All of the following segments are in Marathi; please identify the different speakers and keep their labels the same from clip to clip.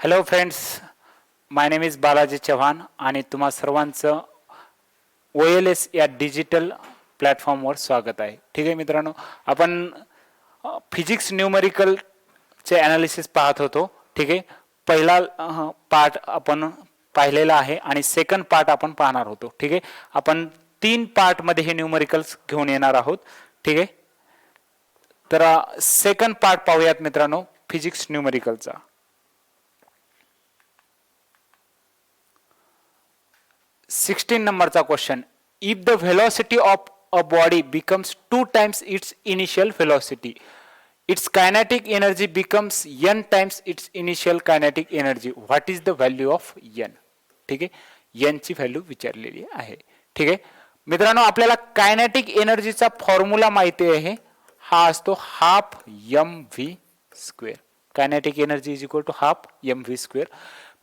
Speaker 1: Hello friends, my name is Balaji Chavan आणि तुम्हा सर्वांचं OLS या डिजिटल प्लॅटफॉर्मवर स्वागत आहे. ठीक आहे मित्रांनो, आपण फिजिक्स न्यूमरिकलचे ॲनालिसिस पाहत होतो. ठीक आहे, पहिला पार्ट आपण पाहिलेला आहे आणि सेकंड पार्ट आपण पाहणार होतो. ठीक आहे, आपण 3 पार्टमध्ये हे न्यूमरिकल्स घेऊन येणार आहोत. ठीक आहे, तर सेकंड पार्ट पाहूयात मित्रांनो फिजिक्स न्यूमरिकलचा. 16 नंबरचा question. If the velocity of a body becomes 2 times its initial velocity, it's kinetic energy becomes n times its initial kinetic energy, what is the value of n. ठीक आहे, n ची व्हॅल्यू विचारलेली आहे. ठीक आहे मित्रांनो, आपल्याला कायनेटिक एनर्जीचा फॉर्म्युला माहिती आहे. हा असतो half mv square. Kinetic energy is equal to half mv square.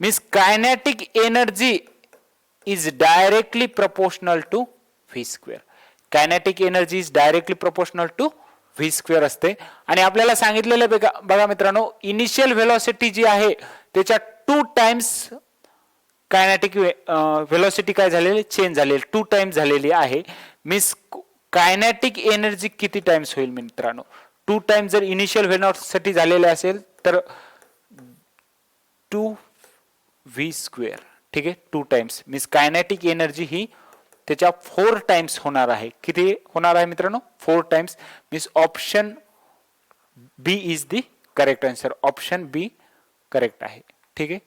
Speaker 1: Means kinetic energy is directly proportional to v square. Kinetic energy is directly proportional to v square असते. आणि आपल्याला सांगितलेलं बघा मित्रांनो, इनिशियल व्हेलॉसिटी जी आहे त्याच्या 2 टाइम्स कायनेटिक व्हेलॉसिटी काय झालेली, चेंज झालेली, 2 टाइम्स झालेली आहे. मीन्स कायनेटिक एनर्जी किती टाइम्स होईल मित्रांनो? 2 टाइम्स जर इनिशियल व्हेलॉसिटी झालेली असेल तर 2v स्क्वेअर. ठीक आहे, 2 टाइम्स मीन्स कायनेटिक एनर्जी ही त्याच्या 4 टाइम्स होणार आहे. किती होणार आहे मित्रांनो? 4 times. Means option B is the correct answer. Option B correct आहे. ठीक आहे.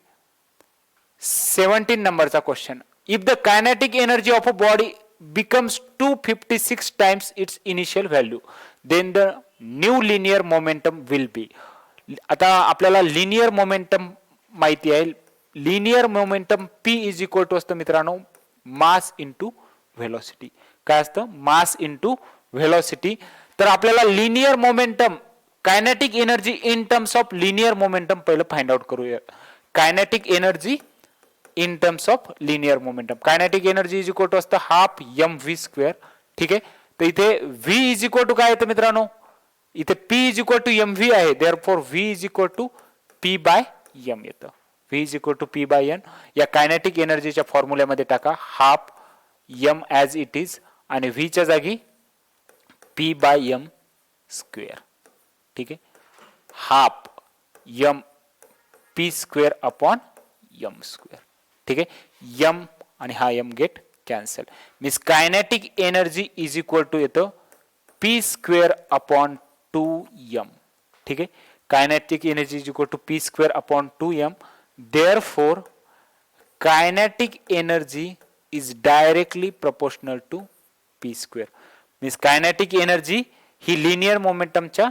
Speaker 1: 17 नंबरचा question. If the kinetic energy of a body becomes 256 times its initial value, then the new linear momentum will be. आता आपल्याला लिनियर मोमेंटम माहिती आहे. Linear momentum P is equal to असतं मित्रांनो मास इंटू व्हेलॉसिटी. काय असतं? Mass into velocity. तर आपल्याला linear momentum, kinetic energy in terms of linear momentum पहिलं फाइंड आउट करूया. Kinetic energy in terms of linear momentum. Kinetic energy is equal to असतं हाफ mv स्क्वेअर. ठीक आहे, तर इथे v इज इक्वल टू काय येतं मित्रांनो? इथे P is equal to mv आहे, therefore v is equal to P by m येतं. v is equal to P by n. या कायनेटिक एनर्जीच्या फॉर्म्युल्यामध्ये टाका half m as it is आणि v च्या जागी P बाय m स्क्वेअर. ठीक आहे, half m P square upon m square. ठीक आहे, m आणि हा m get cancel. Means kinetic energy is equal to येतं P स्क्वेअर अपॉन 2m. ठीक आहे, kinetic energy is equal to P square upon 2m. Therefore, kinetic energy is directly proportional to P square. Means kinetic energy he linear मोमेंटमच्या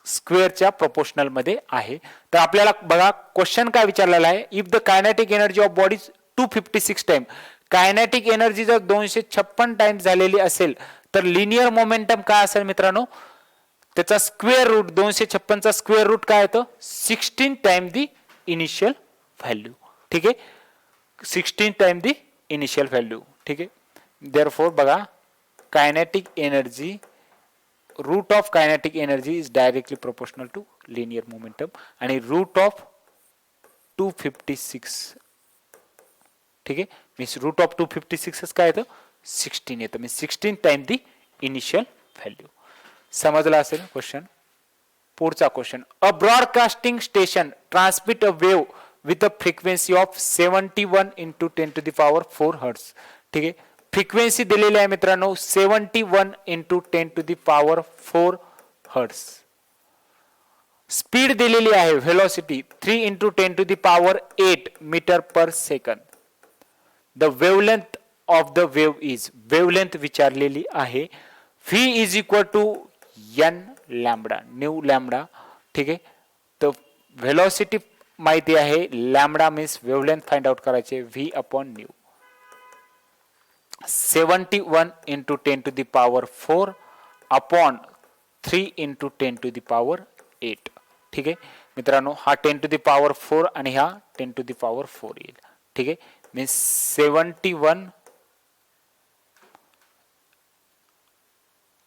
Speaker 1: स्क्वेअरच्या proportional मध्ये आहे. तर आपल्याला बघा क्वेश्चन काय विचारलेला आहे. If the kinetic energy of body 256 time, kinetic energy जर 256 टाइम्स झालेली असेल तर लिनियर मोमेंटम काय असेल मित्रांनो? त्याचा स्क्वेअर रूट, 256 चा स्क्वेअर रूट काय येतं? 16 टाइम दी इनिशियल व्हॅल्यू. ठीक आहे, 16 टाइम दी इनिशियल व्हॅल्यू. ठीक आहे, देअरफॉर बघा kinetic energy, root of kinetic energy is directly proportional to linear momentum आणि रूट ऑफ 256. ठीक आहे, मीन्स रूट ऑफ 256 काय येतं? 16 येतं. Means 16 times the initial value. समजला असेल क्वेश्चन. पुढचा question. A broadcasting station transmit a wave with a frequency of 71 into 10 to the power 4 hertz. ठीक आहे, फ्रिक्वेन्सी दिलेली आहे मित्रांनो 71 into 10 to the power 4 hertz. Speed दिलेली आहे, velocity 3 into 10 to the power 8 metre per second. The wavelength of the wave is, wavelength विचारलेली आहे. v is equal to n lambda, new lambda. ठीक आहे, तर व्हेलॉसिटी माहिती आहे, lambda means wavelength find out करायचे, v upon new. 71 into 10 to the power 4 upon 3 into 10 to the power 8. ठीक आहे मित्रांनो, हा 10 टू द पॉवर 4 आणि हा 10 टू द पॉवर 4 येईल. ठीक आहे, मीन्स 71,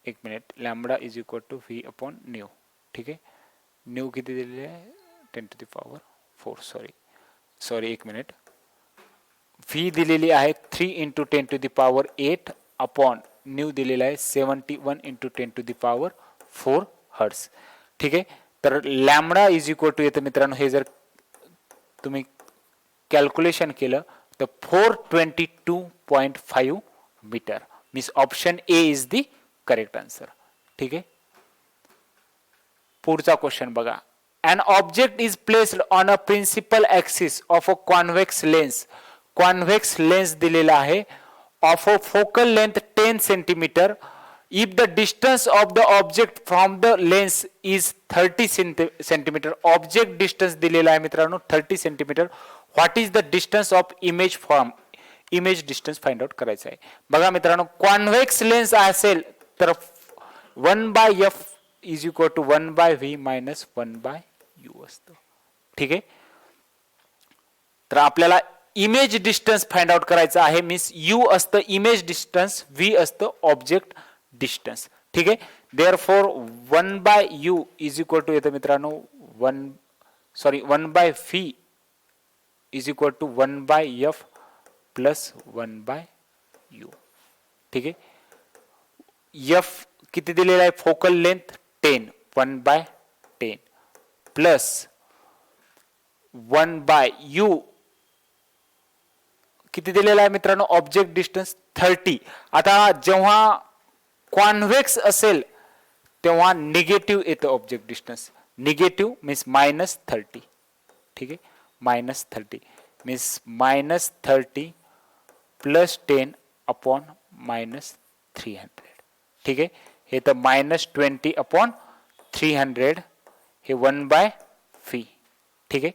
Speaker 1: एक minute, lambda is equal to v upon new. ठीक आहे, न्यू किती दिलेली आहे? 10 टू द पॉवर सॉरी एक मिनिट, व्ही दिलेली आहे 3 into 10 to the power 8 upon new दिलेला आहे 71 into 10 to the power 4 hertz. ठीक आहे, तर लॅमडा इज इक्वल टू येतं मित्रांनो, हे जर तुम्ही कॅल्क्युलेशन केलं तर 422.5 metre. Means option A is the correct answer. ठीक आहे, पुढचा क्वेश्चन बघा. An object is placed on a principal axis of a convex lens. Convex lens दिलेला आहे of a focal length 10 centimeter. If the distance of the object from the lens is 30 centimeter, object distance दिलेला आहे मित्रांनो 30 centimeter. What is the distance of image from? Image distance find out करायचं आहे. बघा मित्रांनो, convex lens असेल तर 1/f is equal to 1/v minus 1/u असतं. ठीक आहे, तर आपल्याला इमेज डिस्टन्स फाइंड आउट करायचं आहे. मीन्स u असतं इमेज डिस्टन्स, v असतं ऑब्जेक्ट डिस्टन्स. ठीक आहे, therefore 1/u is equal to येतं मित्रांनो 1/v is equal to 1/f plus 1/u. ठीक आहे, f किती दिलेला आहे, फोकल लेंथ 10, 1/10 प्लस 1/u किती दिलेला आहे मित्रांनो, ऑब्जेक्ट डिस्टन्स 30. आता जेव्हा कॉन्व्हेक्स असेल तेव्हा निगेटिव्ह येतं ऑब्जेक्ट डिस्टन्स. Negative means -30. ठीक आहे, -30 मीन्स -30 प्लस 10 अपॉन -300. ठीक आहे, हे तर -20 अपॉन 300, हे 1/v. ठीक आहे,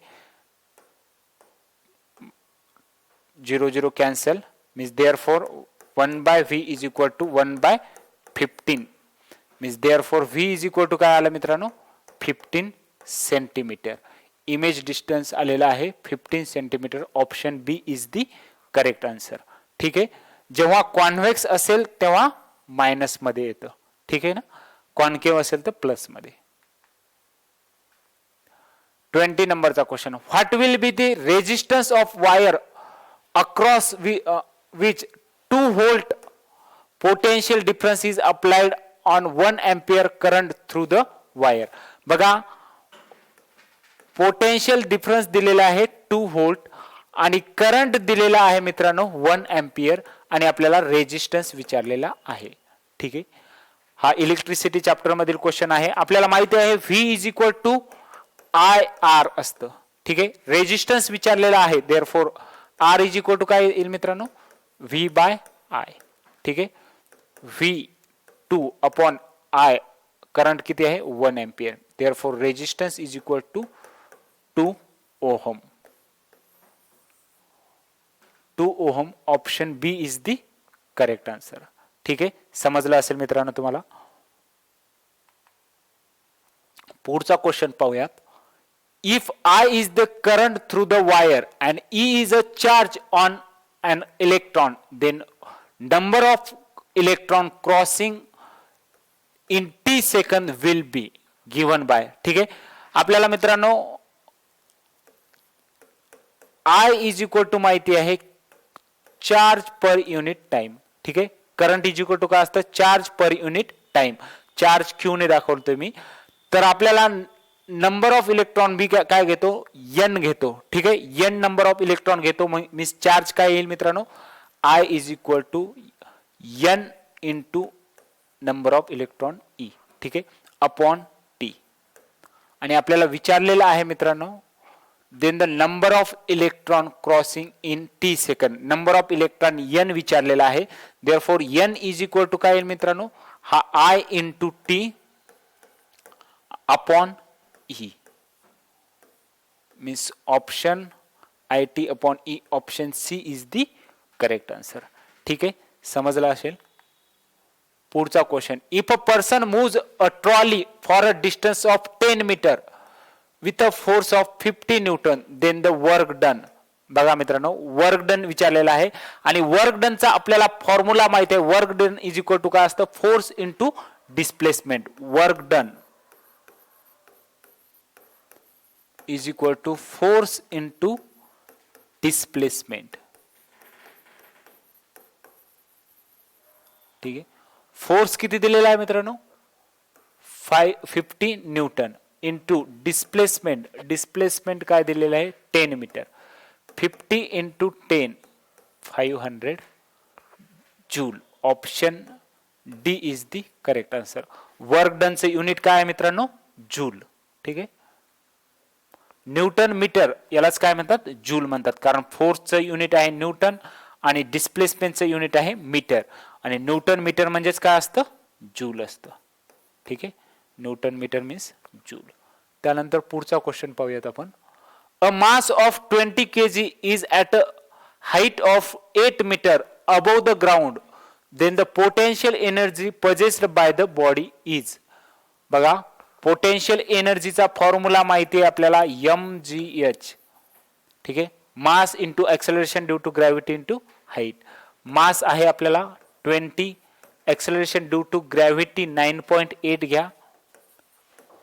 Speaker 1: 0 0 cancel. Means therefore 1/v is equal to 1/15. Means therefore v is equal to काय आलं मित्रांनो, 15 सेंटीमीटर. इमेज डिस्टन्स आलेला आहे 15 centimetre. Option B is the correct answer. ठीक आहे, जेव्हा कॉन्व्हेक्स असेल तेव्हा मायनस मध्ये येतं. ठीक आहे ना, कॉन्केव्ह असेल तर प्लस मध्ये. 20 नंबरचा question. What will be the resistance of wire across which 2 volt potential difference is applied on 1 ampere current through the wire. बघा, पोटेन्शियल डिफरन्स दिलेला आहे 2 व्होल्ट आणि करंट दिलेला आहे मित्रांनो 1 एम्पियर आणि आपल्याला रेजिस्टन्स विचारलेला आहे. ठीक आहे, हा इलेक्ट्रिसिटी चॅप्टर मधील क्वेश्चन आहे. आपल्याला माहिती आहे v is equal to I R असतं. ठीक आहे, रेजिस्टन्स विचारलेला आहे, therefore R is equal to काय येईल मित्रांनो, v/i. ठीक आहे, v2 अपॉन आय, करंट किती आहे 1 ampere. Therefore resistance is equal to 2 ohm. 2 ohm. Option B is the correct answer. ठीक आहे, समजलं असेल मित्रांनो तुम्हाला. पुढचा क्वेश्चन पाहूयात. If I is the current through the wire and E is a charge on an electron, then number of electron crossing in t second will be given by. ठीक आहे, आपल्याला मित्रांनो I is equal to माहिती आहे चार्ज पर युनिट टाइम. ठीक आहे, करंट इज इक्वल टू काय असतं, चार्ज पर युनिट टाइम. चार्ज क्यू ने दाखवतोय मी. तर आपल्याला नंबर ऑफ इलेक्ट्रॉन बी काय घेतो, एन घेतो. ठीक आहे, एन नंबर ऑफ इलेक्ट्रॉन घेतो. मीन्स चार्ज काय येईल मित्रांनो, I is equal to N into number of electron E. ठीक आहे, अपॉन टी. आणि आपल्याला विचारलेलं आहे मित्रांनो, then the number of electron crossing in T second. Number of electron N विचारलेला आहे. Therefore N is equal to काय येईल मित्रांनो, हा I into T upon E. Means option I T upon E, option C is the correct answer. ठीक आहे, समजला असेल. पुढचा question. If a person moves a trolley for a distance of 10 metre with a force of 50 newton then the work done. बघा मित्रांनो, वर्क डन विचारलेला आहे आणि वर्क डनचा आपल्याला फॉर्म्युला माहिती आहे. Work done is equal to काय असतं, force into displacement. Work done is equal to force into displacement. ठीक आहे. फोर्स किती दिलेला आहे मित्रांनो? 50 न्यूटन इंटू डिस्प्लेसमेंट काय दिलेलं आहे? 10 metre. 50 into 10 500 joule. Option d is the correct answer. Work डनचं युनिट काय आहे मित्रांनो? जूल. ठीक आहे. न्यूटन मीटर यालाच काय म्हणतात? जूल म्हणतात. कारण फोर्सचं युनिट आहे न्यूटन आणि डिस्प्लेसमेंटचं युनिट आहे मीटर. आणि न्यूटन मीटर म्हणजेच काय असतं? जूल असतं. ठीक आहे. Newton metre means joule. त्यानंतर पुढचा क्वेश्चन पाहूयात आपण. A mass of 20 kg is at a height of 8 metre above the ground, then the potential energy possessed by the body is. बघा, पोटेन्शियल एनर्जीचा फॉर्म्युला माहिती आहे आपल्याला, mgh. ठीक आहे. Mass into acceleration due to gravity into height. मास आहे आपल्याला 20, एक्सेलरेशन ड्यू टू ग्रॅव्हिटी 9.8 घ्या,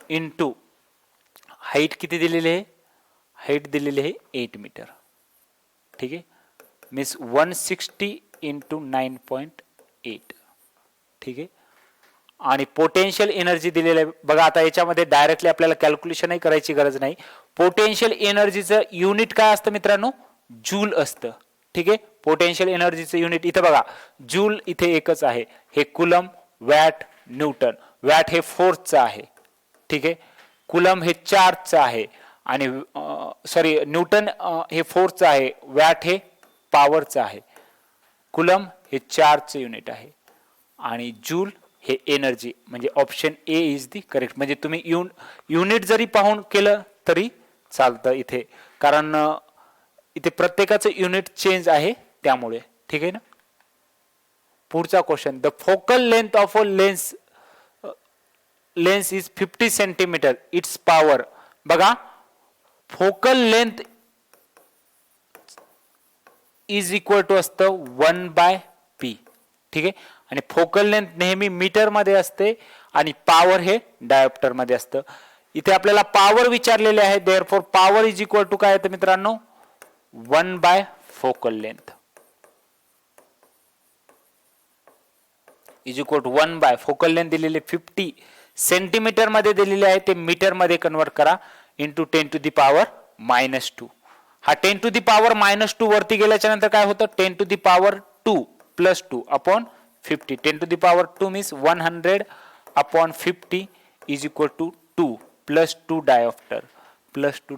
Speaker 1: इंटू हाईट किती दिलेली आहे? हाईट दिलेली आहे 8 मीटर. ठीक आहे. Means 160 into 9.8. ठीक आहे. आणि पोटेन्शियल एनर्जी दिलेलं आहे. बघा, आता याच्यामध्ये डायरेक्टली आपल्याला कॅल्क्युलेशनही करायची गरज नाही. पोटेन्शियल एनर्जीचं युनिट काय असतं मित्रांनो? जूल असतं. ठीक आहे. पोटेन्शियल एनर्जीचं युनिट इथे बघा, जूल इथे एकच आहे. हे कुलम, वॅट, न्यूटन. वॅट हे फोर्सचं आहे. ठीक आहे. कुलम हे चार्जचं आहे. आणि सॉरी, न्यूटन हे फोर्सचं आहे. वॅट हे पॉवरचं आहे. कुलम हे चार्जचं युनिट आहे. आणि जूल हे एनर्जी. म्हणजे option A is the correct. म्हणजे तुम्ही युनिट जरी पाहून केलं तरी चालतं इथे, कारण इथे प्रत्येकाचं युनिट चेंज आहे त्यामुळे. ठीक आहे ना. पुढचा question. The focal length of a lens is 50 centimetre. Its power. बघा, focal length is equal to असतं 1/p. ठीक आहे. आणि फोकल लेंथ नेहमी मीटर मध्ये असते आणि पॉवर हे डायोप्टर मध्ये असतं. इथे आपल्याला पॉवर विचारलेले आहे. Therefore power is equal to काय येतं मित्रांनो? 1 focal length is equal to 1 focal length दिलेले 50 सेंटीमीटर मध्ये दिलेले आहे, ते मीटर मध्ये कन्वर्ट करा, इंटू 10⁻². हा 10⁻² वरती गेल्याच्या नंतर काय होतं? 10⁻² plus 2 upon 50. 10⁻² means 100 upon 50 is equal to 2 plus 2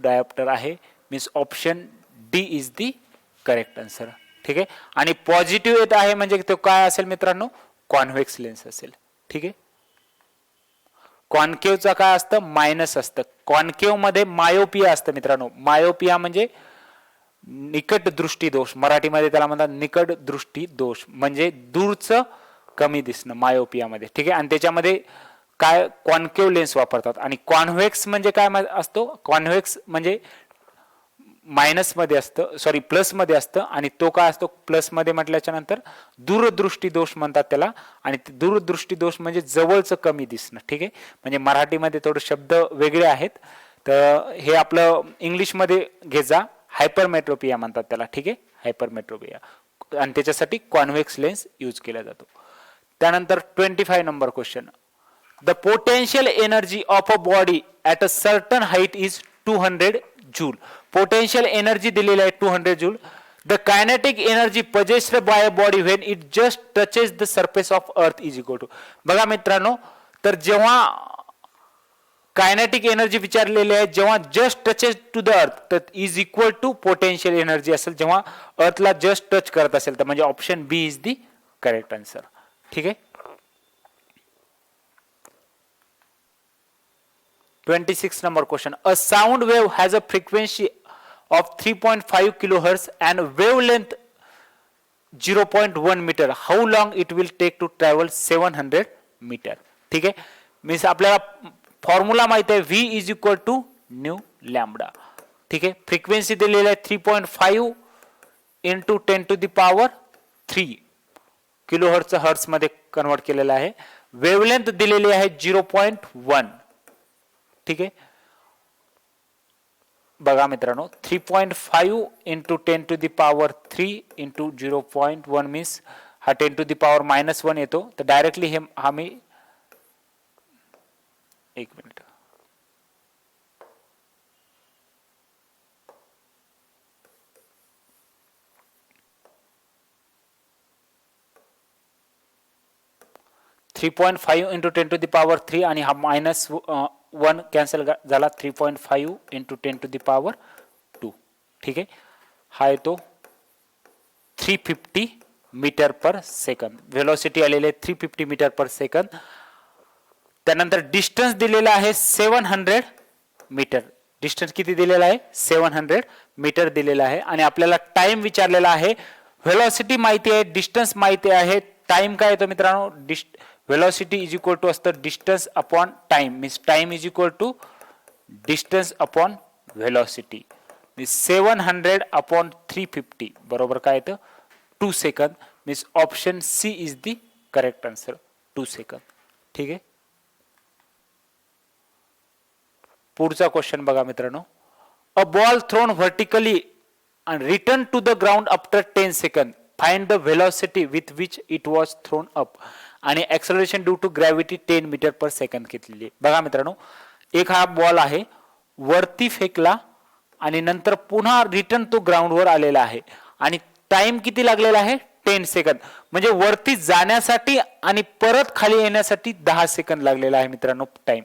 Speaker 1: dioptre आहे. Means option d is the correct answer. ठीक आहे. आणि पॉझिटिव्ह येत आहे म्हणजे तो काय असेल मित्रांनो? कॉन्व्हेक्स लेन्स असेल. ठीक आहे. कॉन्केवचा काय असतं? मायनस असतं. कॉन्केव मध्ये मायोपिया असतं मित्रांनो. मायोपिया म्हणजे निकट दृष्टी दोष. मराठीमध्ये त्याला म्हणतात निकट दृष्टी दोष, म्हणजे दूरचं कमी दिसणं मायोपिया मध्ये. ठीक आहे. आणि त्याच्यामध्ये काय कॉन्केव लेन्स वापरतात. आणि कॉन्व्हेक्स म्हणजे काय असतो? कॉन्व्हेक्स म्हणजे मायनस मध्ये असतं, सॉरी प्लस मध्ये असतं. आणि तो काय असतो? प्लस मध्ये म्हटल्याच्या नंतर दूरदृष्टी दोष म्हणतात त्याला. आणि दूरदृष्टी दोष म्हणजे जवळचं कमी दिसणं. ठीक आहे. म्हणजे मराठीमध्ये थोडे शब्द वेगळे आहेत, तर हे आपलं इंग्लिशमध्ये घे जा. हायपरमेट्रोपिया म्हणतात त्याला. ठीक आहे. हायपरमेट्रोपिया. आणि त्याच्यासाठी कॉन्व्हेक्स लेन्स यूज केला जातो. त्यानंतर 25 number question. The potential energy of a body at a certain height is 200 joule. Potential energy दिलेली आहे 200 joule. The kinetic energy possessed by a body when it just touches the surface of earth is equal to. बघा मित्रांनो, तर जेव्हा कायनेटिक एनर्जी विचारलेली आहे, जेव्हा just touches to the earth, तर is equal to potential energy असेल जेव्हा अर्थला जस्ट टच करत असेल तर. म्हणजे option B is the correct answer. ठीक आहे. 26 number question. A sound wave has a frequency of 3.5 kilohertz and wavelength 0.1 meter. How long it will take to travel 700 meter? ठीक आहे. मीन्स आपल्याला फॉर्म्युला माहिती आहे, V is equal to new lambda. ठीक आहे. फ्रिक्वेन्सी दिलेली आहे 3.5 इंटू 10⁻³ किलोहर्ट्ज हर्ट्ज मध्ये कन्वर्ट केलेला आहे. वेवलेंथ दिलेली आहे 0.1. ठीक आहे. बघा मित्रांनो 3.5 into 10 to the power 3 into 0.1 means हा 10 टू द पॉवर -1 येतो. तर डायरेक्टली हे हा मी एक minute 3.5 into 10 to the power 3 आणि हा -1 कॅन्सल झाला 3.5 इंटू 10 टू द पॉवर 2. ठीक आहे, हा येतो 350 मीटर पर सेकंद. व्हेलॉसिटी आलेली आहे 350 मीटर पर सेकंद. त्यानंतर डिस्टन्स दिलेला आहे 700 मीटर. डिस्टन्स किती दिलेला आहे 700 मीटर दिलेला आहे आणि आपल्याला टाइम विचारलेला आहे. व्हेलॉसिटी माहिती आहे, डिस्टन्स माहिती आहे, टाइम काय येतो मित्रांनो व्हेलॉसिटी इज इक्वल टू असतं distance upon time means time is equal to distance upon velocity. 700 upon 350 बरोबर काय येतं 2 second. Means option C is the correct answer 2 second. ठीक आहे, पुढचा क्वेश्चन बघा मित्रांनो. A ball thrown vertically and return to the ground after 10 seconds. Find the velocity with which it was thrown up आणि acceleration due to gravity 10 metre per second घेतलेली. बघा मित्रांनो एक हा बॉल आहे वरती फेकला आणि नंतर पुन्हा रिटर्न तो ग्राउंडवर आलेला आहे आणि टाइम किती लागलेला आहे 10 सेकंद. म्हणजे वरती जाण्यासाठी आणि परत खाली येण्यासाठी 10 सेकंद लागलेला आहे मित्रांनो टाइम.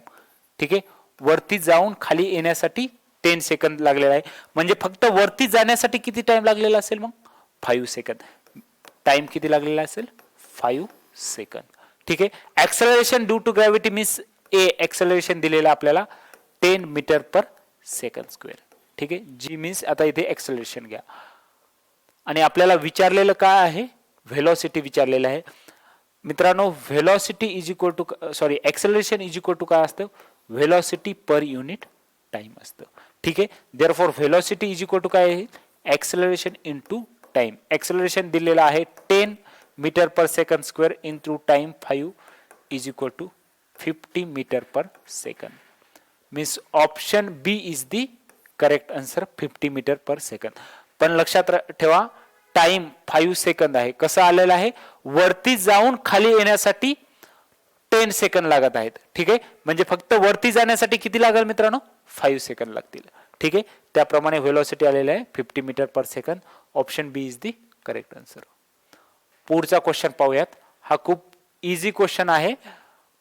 Speaker 1: ठीक आहे, वरती जाऊन खाली येण्यासाठी 10 सेकंद लागलेला आहे. म्हणजे फक्त वरती जाण्यासाठी किती टाइम लागलेला असेल मग 5 सेकंद. टाइम किती लागलेला असेल 5 सेकंद. ठीक आहे, acceleration due to gravity means a acceleration दिलेलं आपल्याला 10 मीटर पर सेकंद स्क्वेअर. ठीक आहे, जी मीन्स आता इथे ऍक्सेलरेशन घ्या आणि आपल्याला विचारलेलं काय आहे व्हेलॉसिटी विचारलेलं आहे मित्रांनो. Velocity is equal to sorry acceleration is equal to काय असतं व्हेलॉसिटी पर युनिट टाइम असतं. ठीक आहे, therefore velocity is equal to काय आहे ऍक्सेलरेशन इनटू टाइम. ऍक्सेलरेशन दिलेला आहे 10 metre per second square into time 5 is equal to 50 metre per second. Means option B is the correct answer 50 metre per second. पण लक्षात ठेवा टाइम 5 सेकंद आहे. कसं आलेलं आहे वरती जाऊन खाली येण्यासाठी 10 सेकंद लागत आहेत. ठीक आहे, म्हणजे फक्त वरती जाण्यासाठी किती लागेल मित्रांनो 5 सेकंद लागतील. ठीक आहे, त्याप्रमाणे व्हेलॉसिटी आलेलं आहे 50 metre per second. Option B is the correct answer. पुढचा क्वेश्चन पाहूयात. हा खूप इझी क्वेश्चन आहे,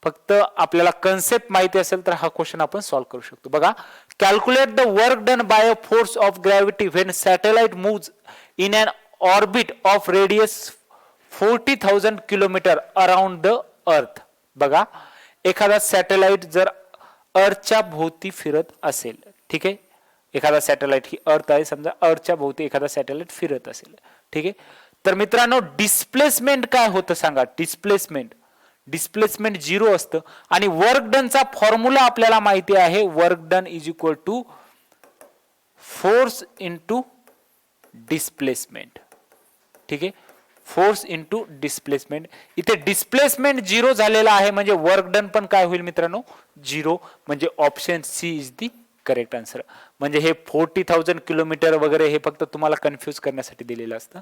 Speaker 1: फक्त आपल्याला कन्सेप्ट माहिती असेल तर हा क्वेश्चन आपण सॉल्व्ह करू शकतो. बघा, calculate the work done by a force of gravity when satellite moves in an orbit of radius 40,000 kilometre around the earth. बघा, एखादा सॅटेलाइट जर अर्थच्या भोवती फिरत असेल. ठीक आहे, एखादा सॅटेलाइट ही अर्थ आहे समजा अर्थच्या भोवती एखादा सॅटेलाइट फिरत असेल. ठीक आहे, तर मित्रांनो डिस्प्लेसमेंट काय होतं सांगा. डिस्प्लेसमेंट 0 असतं आणि वर्क डनचा फॉर्म्युला आपल्याला माहिती आहे. Work done is equal to force into displacement. ठीक आहे, फोर्स इंटू डिस्प्लेसमेंट. इथे डिस्प्लेसमेंट 0 झालेला आहे म्हणजे वर्क डन पण काय होईल मित्रांनो 0. म्हणजे option C is the correct answer. म्हणजे हे 40,000 किलोमीटर वगैरे हे फक्त तुम्हाला कन्फ्युज करण्यासाठी दिलेलं असतं.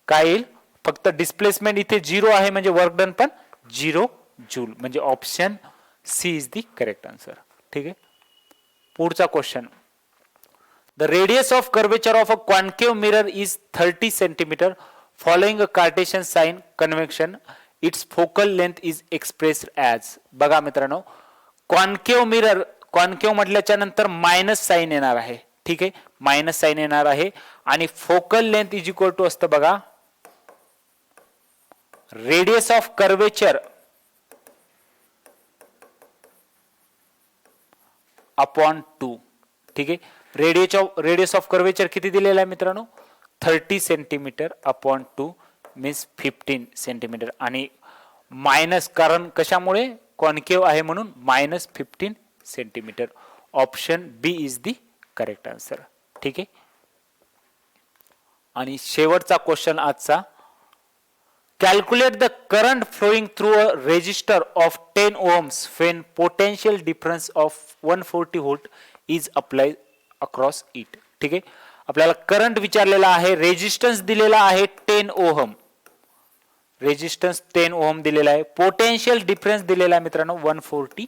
Speaker 1: काय येईल फक्त डिस्प्लेसमेंट इथे 0 आहे म्हणजे वर्क डन पण 0 जूल. म्हणजे option C is the correct answer. ठीक आहे, पुढचा question. The radius of curvature of a concave mirror is 30 centimetre following a cartesian sign convention. Its focal length is expressed as. बघा मित्रांनो कॉन्केव मिरर, कॉन्केव म्हटल्याच्या नंतर मायनस साइन येणार आहे. ठीक आहे, मायनस साइन येणार आहे आणि focal length is equal to असतं बघा रेडियस ऑफ कर्वेचर अपॉन 2. ठीक आहे, रेडियस ऑफ कर्वेचर किती दिलेला आहे मित्रांनो 30 सेंटीमीटर अपॉन 2 मीन्स 15 सेंटीमीटर आणि मायनस कारण कशामुळे कॉन्केव आहे म्हणून -15 centimetre. Option B is the correct answer. ठीक आहे, आणि शेवटचा क्वेश्चन आजचा. Calculate the current flowing through a resistor of 10 ohms when potential difference of 140 volt is applied across it. ठीक आहे. आपल्याला करंट विचारलेला आहे, रेजिस्टन्स दिलेला आहे 10 ओहम, रेजिस्टन्स 10 ओहम दिलेला आहे, पोटेन्शियल डिफरन्स दिलेला आहे मित्रांनो 140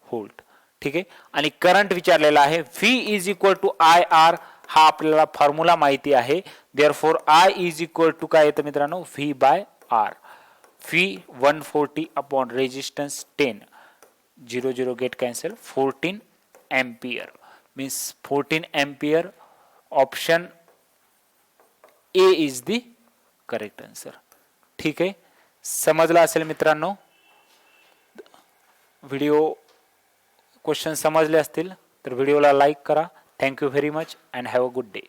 Speaker 1: व्होल्ट. ठीक आहे. आणि करंट विचारलेला आहे. V is equal to I R, हा आपल्याला फॉर्म्युला माहिती आहे. Therefore I is equal to काय येतं मित्रांनो, V by R. V 140 upon resistance 10, 0 0 get cancel, 14 ampere means 14 ampere. Option A is the correct answer. ठीक आहे. समजला असेल मित्रांनो. व्हिडिओ क्वेश्चन समजले असतील तर व्हिडिओला लाईक करा. Thank you very much and have a good day.